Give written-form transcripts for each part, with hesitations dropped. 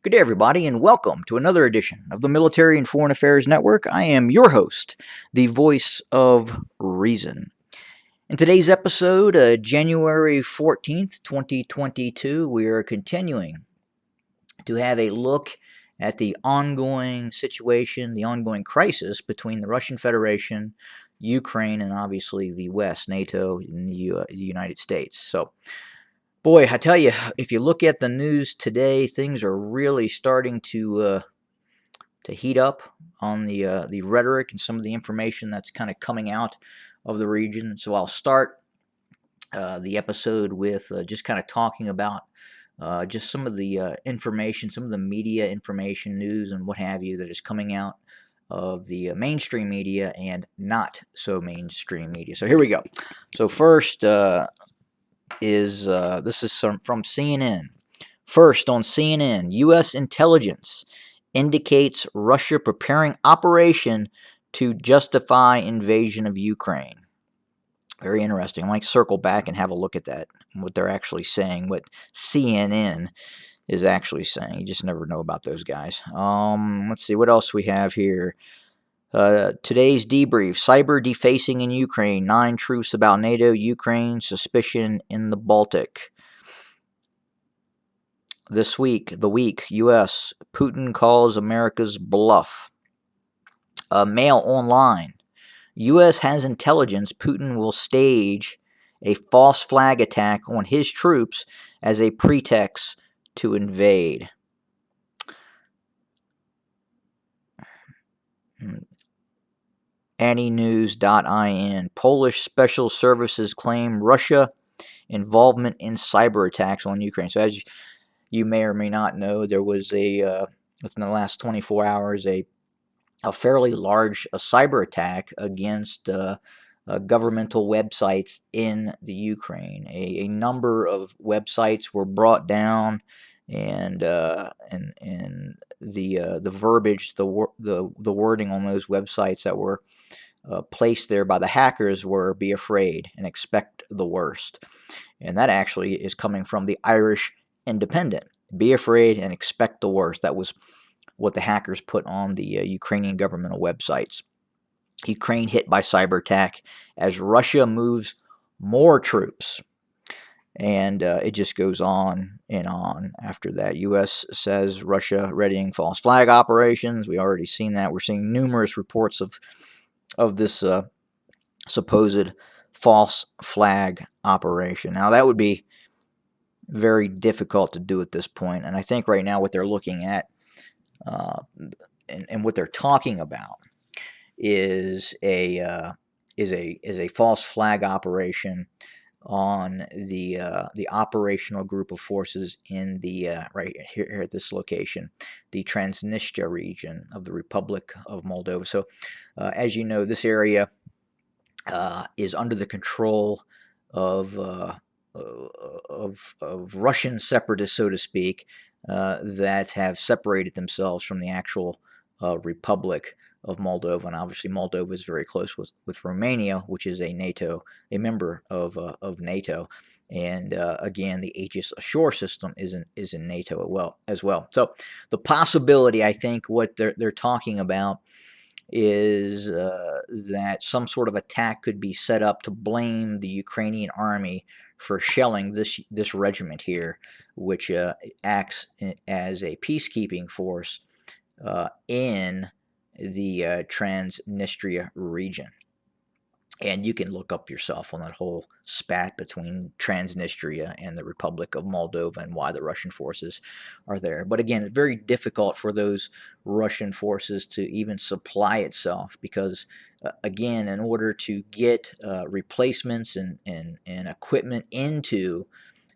Good day, everybody, and welcome to another edition of the Military and Foreign Affairs Network. I am your host, the voice of reason. In today's episode, January 14th, 2022, we are continuing to have a look at the ongoing situation, the ongoing crisis between the Russian Federation, Ukraine, and obviously the West, NATO, and the United States. So, boy, I tell you, if you look at the news today, things are really starting to heat up on the rhetoric and some of the information that's kind of coming out of the region. So I'll start the episode with just kind of talking about just some of the information, some of the media information, news, and what have you that is coming out of the mainstream media and not so mainstream media. So here we go. So first this is from CNN. First, on CNN, U.S. intelligence indicates Russia preparing operation to justify invasion of Ukraine. Very interesting. I might circle back and have a look at that, what they're actually saying, what CNN is actually saying. You just never know about those guys. Let's see, what else we have here. Today's debrief, cyber defacing in Ukraine, 9 truths about NATO, Ukraine, suspicion in the Baltic. This week, U.S., Putin calls America's bluff. Mail online, U.S. has intelligence Putin will stage a false flag attack on his troops as a pretext to invade. Antinews.in, Polish special services claim Russia involvement in cyber attacks on Ukraine. So as you may or may not know, there was within the last 24 hours, a fairly large cyber attack against governmental websites in the Ukraine. A number of websites were brought down, and the verbiage, the wording on those websites that were placed there by the hackers were "be afraid and expect the worst," and that actually is coming from the Irish Independent. Be afraid and expect the worst. That was what the hackers put on the Ukrainian governmental websites. Ukraine hit by cyber attack as Russia moves more troops. And it just goes on and on after that. U.S. says Russia readying false flag operations. We already seen that. We're seeing numerous reports of this supposed false flag operation. Now, that would be very difficult to do at this point. And I think right now what they're looking at and what they're talking about is a false flag operation on the operational group of forces in the right here at this location, the Transnistria region of the Republic of Moldova. So, as you know, this area is under the control of Russian separatists, so to speak, that have separated themselves from the actual Republic of Moldova. And obviously, Moldova is very close with Romania, which is a member of NATO. And again, the Aegis Ashore system is in NATO as well. So the possibility, I think, what they're talking about is that some sort of attack could be set up to blame the Ukrainian army for shelling this regiment here, which acts as a peacekeeping force in the Transnistria region. And you can look up yourself on that whole spat between Transnistria and the Republic of Moldova and why the Russian forces are there. But again, it's very difficult for those Russian forces to even supply itself because, again, in order to get replacements and equipment into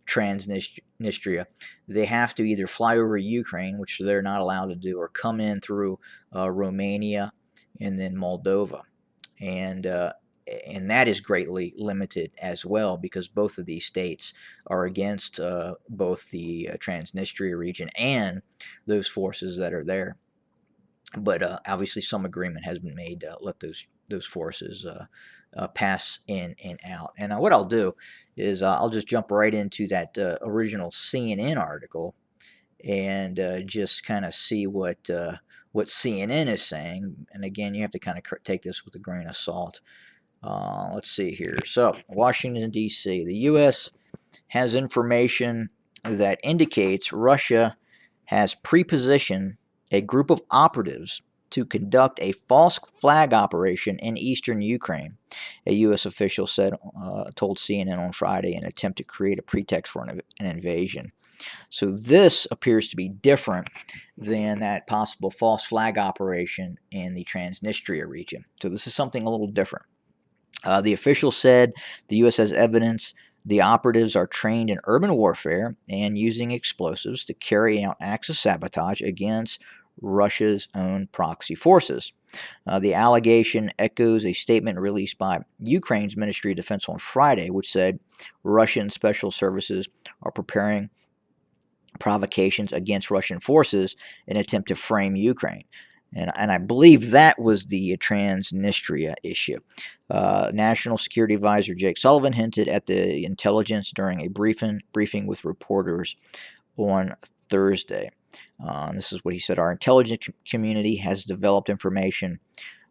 Transnistria, they have to either fly over Ukraine, which they're not allowed to do, or come in through Romania and then Moldova. And that is greatly limited as well because both of these states are against both the Transnistria region and those forces that are there. But obviously some agreement has been made to let those forces pass in and out. And what I'll do is I'll just jump right into that original CNN article, and just kind of see what CNN is saying. And again, you have to kind of take this with a grain of salt. Let's see here. So, Washington, D.C. The U.S. has information that indicates Russia has prepositioned a group of operatives to conduct a false flag operation in eastern Ukraine. A U.S. official told CNN on Friday, in an attempt to create a pretext for an invasion. So this appears to be different than that possible false flag operation in the Transnistria region. So this is something a little different. The official said the U.S. has evidence the operatives are trained in urban warfare and using explosives to carry out acts of sabotage against Russia's own proxy forces. The allegation echoes a statement released by Ukraine's Ministry of Defense on Friday, which said Russian special services are preparing provocations against Russian forces in an attempt to frame Ukraine. And I believe that was the Transnistria issue. National Security Advisor Jake Sullivan hinted at the intelligence during a briefing with reporters on Thursday. This is what he said. Our intelligence community has developed information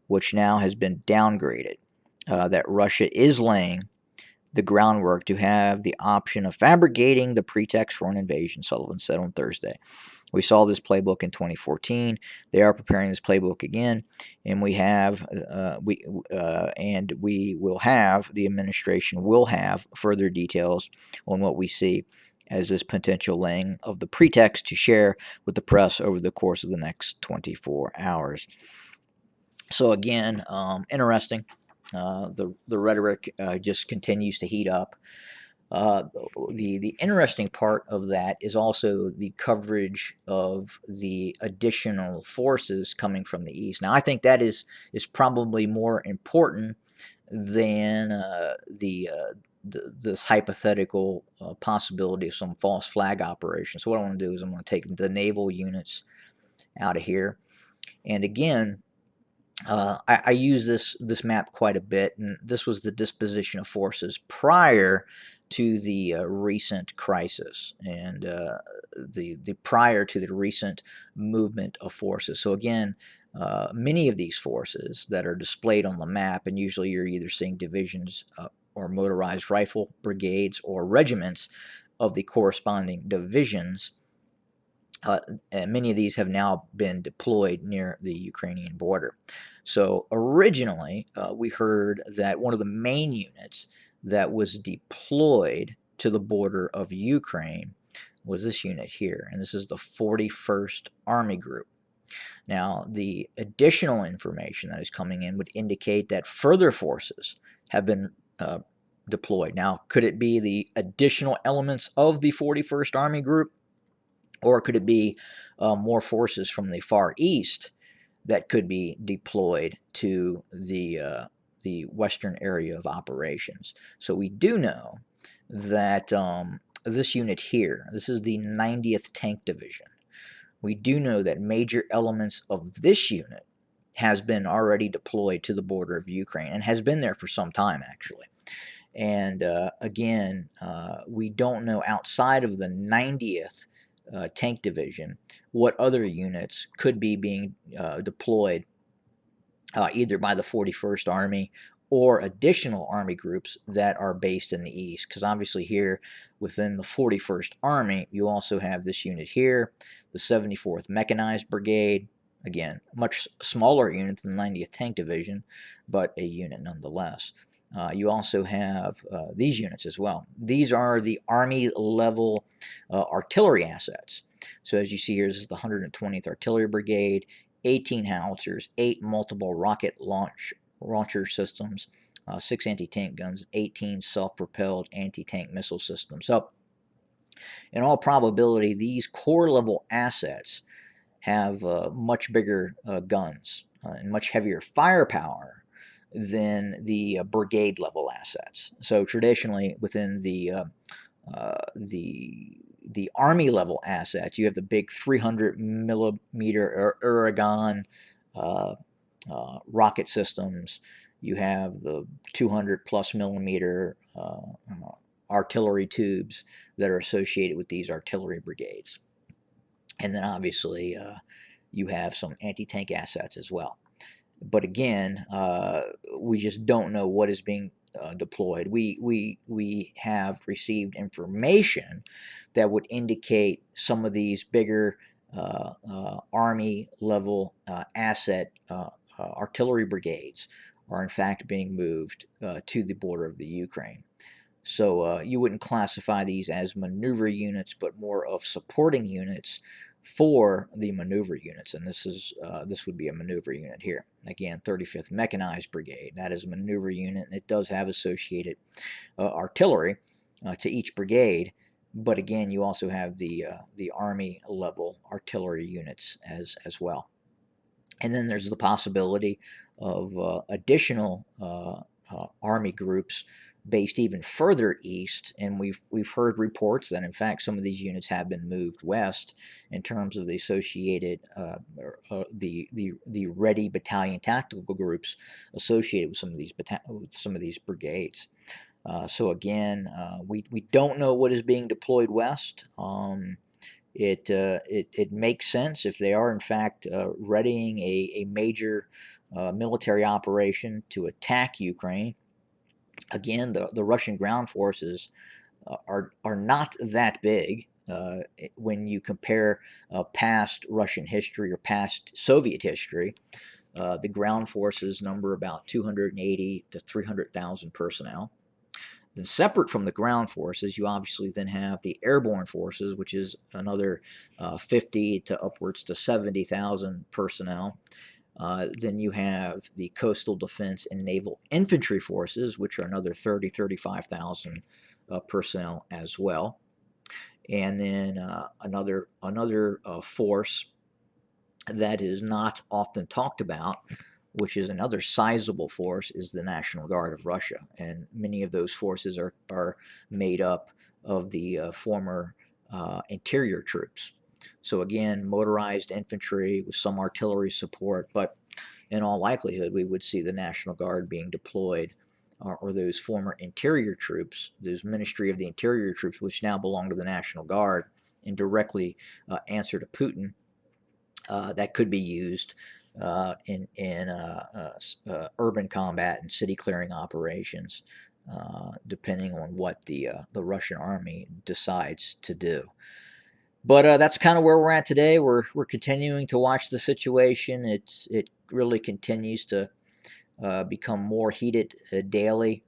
which now has been downgraded that Russia is laying the groundwork to have the option of fabricating the pretext for an invasion, Sullivan said on Thursday. We saw this playbook in 2014. They are preparing this playbook again, and we will have, the administration will have further details on what we see as this potential laying of the pretext to share with the press over the course of the next 24 hours. So again, interesting. The rhetoric just continues to heat up. The interesting part of that is also the coverage of the additional forces coming from the east. Now, I think that is probably more important than this hypothetical possibility of some false flag operation. So what I want to do is I'm going to take the naval units out of here, and again, I use this map quite a bit, and this was the disposition of forces prior to the recent crisis and the prior to the recent movement of forces. So again, many of these forces that are displayed on the map, and usually you're either seeing divisions or motorized rifle brigades or regiments of the corresponding divisions. And many of these have now been deployed near the Ukrainian border. So originally, we heard that one of the main units that was deployed to the border of Ukraine was this unit here, and this is the 41st Army Group. Now, the additional information that is coming in would indicate that further forces have been deployed. Now, could it be the additional elements of the 41st Army Group? Or could it be more forces from the Far East that could be deployed to the western area of operations? So we do know that this unit here, this is the 90th Tank Division. We do know that major elements of this unit has been already deployed to the border of Ukraine and has been there for some time, actually. And again, we don't know outside of the 90th Tank Division what other units could be being deployed either by the 41st Army or additional Army groups that are based in the east. Because obviously here within the 41st Army, you also have this unit here, the 74th Mechanized Brigade. Again, much smaller unit than the 90th Tank Division, but a unit nonetheless. You also have these units as well. These are the Army level artillery assets. So as you see here, this is the 120th Artillery Brigade, 18 howitzers, 8 multiple rocket launcher systems, 6 anti-tank guns, 18 self-propelled anti-tank missile systems. So in all probability, these core level assets have much bigger guns and much heavier firepower than the brigade level assets. So traditionally within the Army level assets, you have the big 300 millimeter Uragan rocket systems. You have the 200 plus millimeter artillery tubes that are associated with these artillery brigades. and then obviously you have some anti-tank assets as well. But again, we just don't know what is being deployed. We have received information that would indicate some of these bigger Army level asset artillery brigades are in fact being moved to the border of the Ukraine. So you wouldn't classify these as maneuver units, but more of supporting units for the maneuver units. And this would be a maneuver unit here. Again, 35th Mechanized Brigade. That is a maneuver unit, and it does have associated artillery to each brigade. But again, you also have the Army level artillery units as well. And then there's the possibility of additional Army groups based even further east, and we've heard reports that in fact some of these units have been moved west in terms of the associated the ready battalion tactical groups associated with some of these brigades. So again, we don't know what is being deployed west. It makes sense if they are in fact readying a major military operation to attack Ukraine. Again, the Russian ground forces are not that big when you compare past Russian history or past Soviet history. The ground forces number about 280 to 300,000 personnel. Then separate from the ground forces, you obviously then have the airborne forces, which is another 50 to upwards to 70,000 personnel. Then you have the coastal defense and naval infantry forces, which are another 30, 35,000 personnel as well. And then another force that is not often talked about, which is another sizable force, is the National Guard of Russia. And many of those forces are made up of the former interior troops. So again, motorized infantry with some artillery support, but in all likelihood, we would see the National Guard being deployed, or those former interior troops, those Ministry of the Interior troops, which now belong to the National Guard and directly answer to Putin, that could be used in urban combat and city clearing operations, depending on what the Russian army decides to do. But that's kind of where we're at today. We're continuing to watch the situation. It really continues to become more heated daily,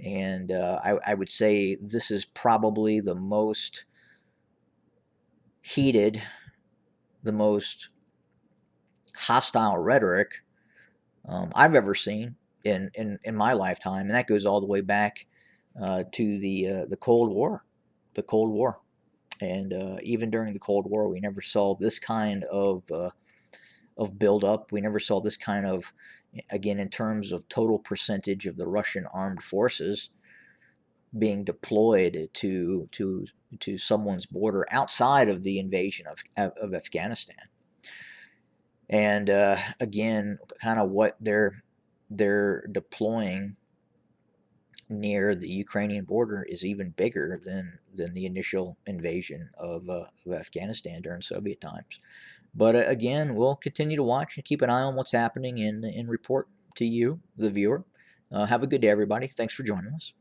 and I would say this is probably the most heated, the most hostile rhetoric I've ever seen in my lifetime, and that goes all the way back to the Cold War. The Cold War. And even during the Cold War, we never saw this kind of buildup. We never saw this kind of, again, in terms of total percentage of the Russian armed forces being deployed to someone's border outside of the invasion of Afghanistan. And again, kind of what they're deploying near the Ukrainian border is even bigger than the initial invasion of Afghanistan during Soviet times. But again, we'll continue to watch and keep an eye on what's happening and report to you, the viewer. Have a good day, everybody. Thanks for joining us.